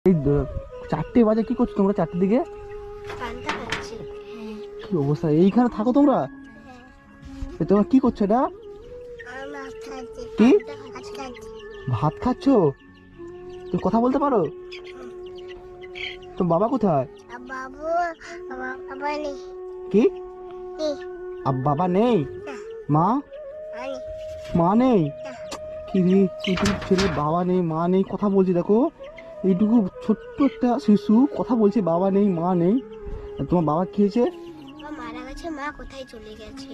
এই 4টে বাজে কি করছো তোমরা? 4টের দিকে কি অবস্থা? এইখানে থাকো তোমরা? তোমরা কি করছো? এটা কি ভাত খাচ্ছ? তুমি কথা বলতে পারো? তোমার বাবা কোথায়? কি বাবা নেই? মা মা নেই? কি রে, ছেলে বাবা নেই মা নেই কথা বলছি, দেখো এইটুকু ছোট্ট একটা শিশু কথা বলছে বাবা নেই মা নেই। তোমার বাবা কি হয়েছে? মারা গেছে। মা কোথায় চলে গেছে?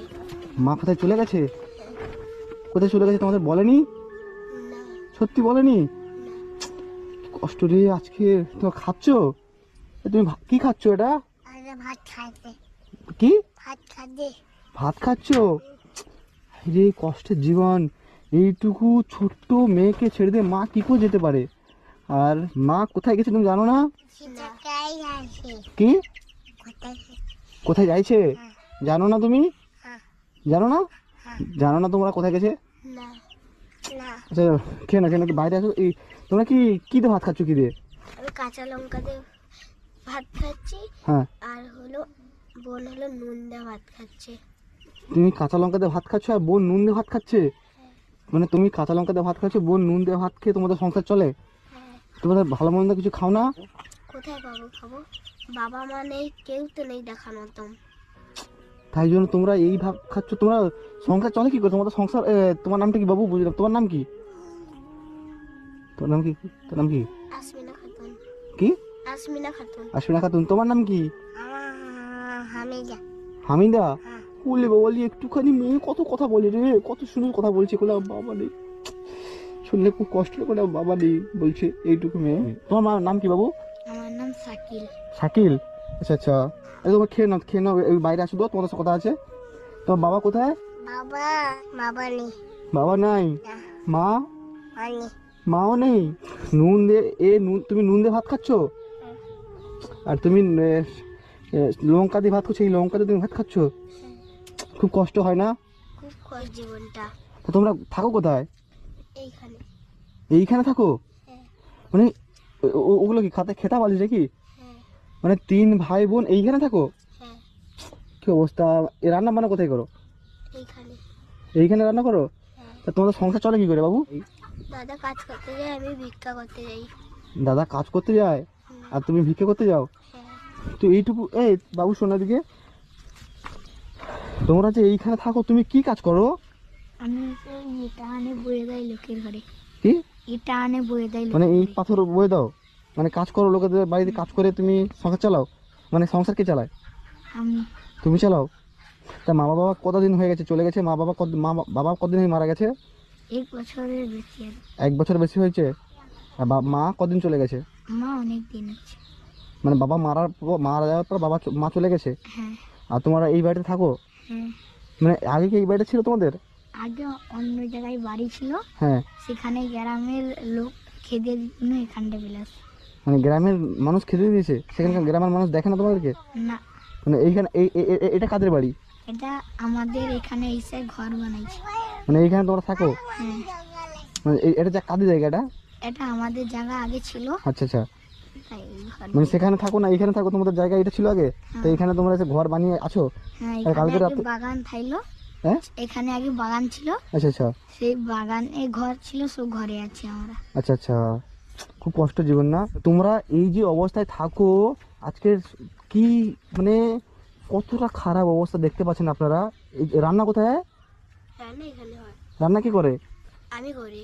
মা কোথায় চলে গেছে? কোথায় চলে গেছে তোমাদের বলেনি? না সত্যি বলেনি? কষ্ট রে আজকে। তোমার খাচ্ছ? তুমি কি খাচ্ছ? এটা ভাত খাইতে। কি ভাত খাইতে? ভাত খাচ্ছ? রে কষ্টের জীবন। এইটুকু ছোট্ট মেয়েকে ছেড়ে দিয়ে মা কি করে যেতে পারে? আর মা কোথায় গেছে তুমি জানো না? কি কোথায় যাইছে জানো না তুমি? জানো না? জানো না তোমরা কোথায় গেছে? আচ্ছা খেয়ে না, খেয়ে না, বাইরে আসো। এই তোমরা কি কি দিয়ে ভাত খাচ্ছ? কি দিয়ে? আমি কাঁচা লঙ্কা দিয়ে ভাত খাচ্ছি। হ্যাঁ, আর হলো বোন হলো নুন দিয়ে ভাত খাচ্ছে। তুমি কাঁচা লঙ্কা দিয়ে ভাত খাচ্ছ আর বোন নুন দিয়ে ভাত খাচ্ছে? মানে তুমি কাঁচা লঙ্কা দিয়ে ভাত খাচ্ছ, বোন নুন দিয়ে ভাত খেয়ে তোমাদের সংসার চলে? তোমাদের ভালো মন্দ কিছু খাও না? কোথায় পাবো খাবো? বাবা মা নেই, কেউ তো নেই দেখার মতন। তাই জন্য তোমরা এই ভাব খাচ্ছ। তোমরা সংসার চলে কি করে তোমাদের? সংসার তোমার নামটা কি বাবু? বুঝলাম, তোমার নাম কি? তোর নাম কি? তোর নাম কি? আসমিনা খাতুন। কি? আসমিনা খাতুন। আশমিনা খাতুন। তোমার নাম কি? হামিদা। হামিদা? বললে বলি একটুখানি মেয়ে কত কথা বলে রে, কত সুন্দর কথা বলছে। বলে বাবা নেই, শুনলে খুব কষ্ট করে বাবা নেই বলছে এইটুকু মেয়ে। তোমার মার নাম কি বাবু? আমার নাম শাকিল। শাকিল? আচ্ছা আচ্ছা। তোমার খেয়ে নাও, খেয়ে নাও, এই বাইরে আসো তো, তোমাদের সাথে কথা আছে। তোমার বাবা কোথায়? বাবা বাবা নেই। বাবা নাই? না, মা? নেই। মাও নেই? নুন দিয়ে তুমি নুন দিয়ে ভাত খাচ্ছ? আর তুমি লঙ্কা দিয়ে ভাত খাচ্ছ? এই লঙ্কা দিয়ে তুমি ভাত খাচ্ছ? খুব কষ্ট হয় না? খুব কষ্ট জীবনটা। তো তোমরা থাকো কোথায়? এইখানে। এইখানে থাকো? হ্যাঁ। মানে ওগুলো কি খেতা বালি নাকি? হ্যাঁ। মানে 3 ভাই বোন এইখানে থাকো? হ্যাঁ। কি অবস্থা! এ রান্না বান্না কোথায় করো? এইখানে। এইখানে রান্না করো? হ্যাঁ। তা তোমাদের সংসার চলে কি করে বাবু? দাদা কাজ করতে যায়, আমি ভিক্ষা করতে যাই। দাদা কাজ করতে যায় আর তুমি ভিক্ষা করতে যাও? হ্যাঁ। তো এইটুকু, এই বাবু শোনা দিকে, তোমরা যে এইখানে থাকো তুমি কি কাজ করো? আমি এটা আনে বয়ে দেয় লোকের ঘরে। কি? এটা আনে বয়ে দেয় মানে এই পাথর বয়ে দাও? মানে কাজ করো লোকেদের বাড়িতে, কাজ করে তুমি সংসার চালাও? মানে সংসার কে চালায়? আমি। তুমি চালাও? তা মা বাবা কতদিন হয়ে গেছে চলে গেছে? বাবা কতদিন হয়ে মারা গেছে? 1 বছরের বেশি। 1 বছর বেশি হয়েছে? আর মা কদিন চলে গেছে? মা অনেক দিন আছে। মানে বাবা মারা যাওয়ার পর মা চলে গেছে? হ্যাঁ। আর তোমরা এই বাড়িতে থাকো? হ্যাঁ। মানে আগে কি এই বাড়িতে ছিল তোমাদের? আগে অন্য জায়গায় বাড়ি ছিল। হ্যাঁ। সেখানে গ্রামের লোক খেতে দিত না, এখানটা বিলাস। মানে গ্রামের মানুষ খেতে দিয়েছে? সেখানকার গ্রামের মানুষ দেখে না তোমাদেরকে? না। মানে এইখানে এটা কাদের বাড়ি? এটা আমাদের এখানে এসে ঘর বানাইছে। মানে এইখানে তোমরা থাকো? হ্যাঁ। মানে এটা কাদের জায়গা এটা? এটা আমাদের জায়গা আগে ছিল। আচ্ছা আচ্ছা। তাই এই ঘর। মানে সেখানে থাকো না, এইখানে থাকো? তোমাদের জায়গা এটা ছিল আগে, তো এইখানে তোমরা এসে ঘর বানিয়ে আছো? হ্যাঁ, আর কালকে এখানে আগে রাতে? বাগান থাইলো। হ্যাঁ, এখানে আগে বাগান ছিল। আচ্ছা আচ্ছা। সেই বাগানে ঘর ছিল, সব ঘরে আছি আমরা। আচ্ছা আচ্ছা। খুব কষ্ট জীবন না? তোমরা এই যে অবস্থায় থাকো আজকের, কি মানে কতটা খারাপ অবস্থা দেখতে পাচ্ছেন আপনারা। এই রান্না কোথায়? রান্না এখানে হয়। রান্না কি করে? আমি করি।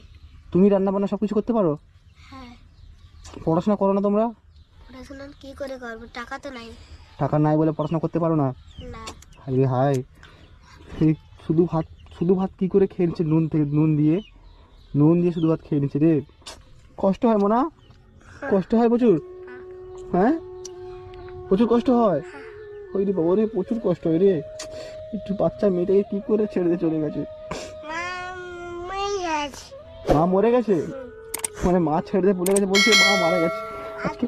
তুমি রান্না বান্না সবকিছু করতে পারো? হ্যাঁ। পড়াশোনা করো না তোমরা? পড়াশোনা কি করে করবো? টাকা তো নাই। টাকা নাই বলে পড়াশোনা করতে পারো না? না। হায় হায়, এই শুধু ভাত কি করে খেয়ে নিচ্ছে? নুন দিয়ে শুধু ভাত খেয়ে নিচ্ছে রে। কষ্ট হয় মোনা? কষ্ট হয় প্রচুর? হ্যাঁ, প্রচুর কষ্ট হয়? ওই রে বাবা রে, প্রচুর কষ্ট হয় রে। একটু বাচ্চা মেয়েটাকে কি করে ছেড়ে দিয়ে চলে গেছে? মা মরে গেছে? মানে মা ছেড়ে দিয়ে চলে গেছে বলছে, মা মারা গেছে আজকে।